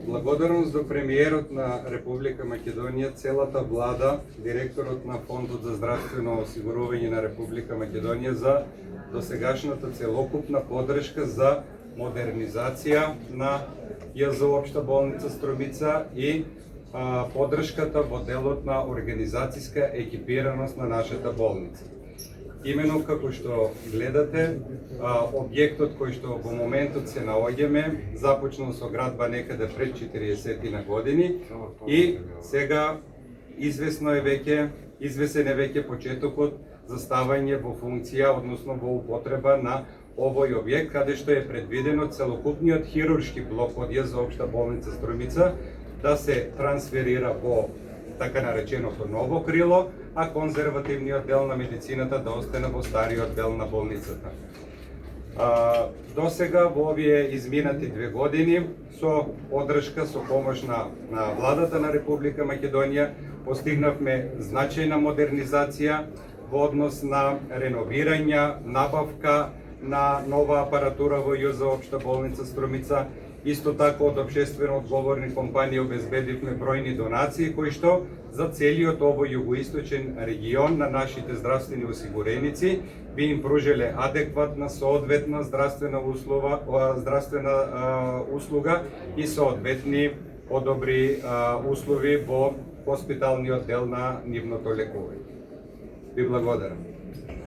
Благодарност до премиерот на Република Македонија, целата влада, директорот на Фондот за здравствено осигурување на Република Македонија за досегашната целокупна поддршка за модернизација на ЈЗО Општа болница Струмица и поддршката во делот на организацијска екипираност на нашата болница. Именно како што гледате, објектот кој што во моментот се наоѓаме започнал со градба некаде пред 40 на години и сега извесен е веќе почетокот за ставање во функција, односно во употреба на овој објект, каде што е предвидено целокупниот хируршки блок од ЈЗО Општа болница Струмица да се трансферира во така нареченото ново крило, а конзервативниот дел на медицината да остане во стариот дел на болницата. До сега во овие изминати 2 години со поддршка, со помош на владата на Република Македонија постигнавме значајна модернизација во однос на реновирање, набавка на нова апаратура во ЈЗО Општа болница Струмица. Исто така од општествено одговорни компании обезбедивме бројни донации кои што за целиот овој југоисточен регион на нашите здравствени осигуреници би им пружеле адекватна, соодветна здравствена услуга и соодветни подобри услови во хоспиталниот дел на нивното лекување. Ви благодарам.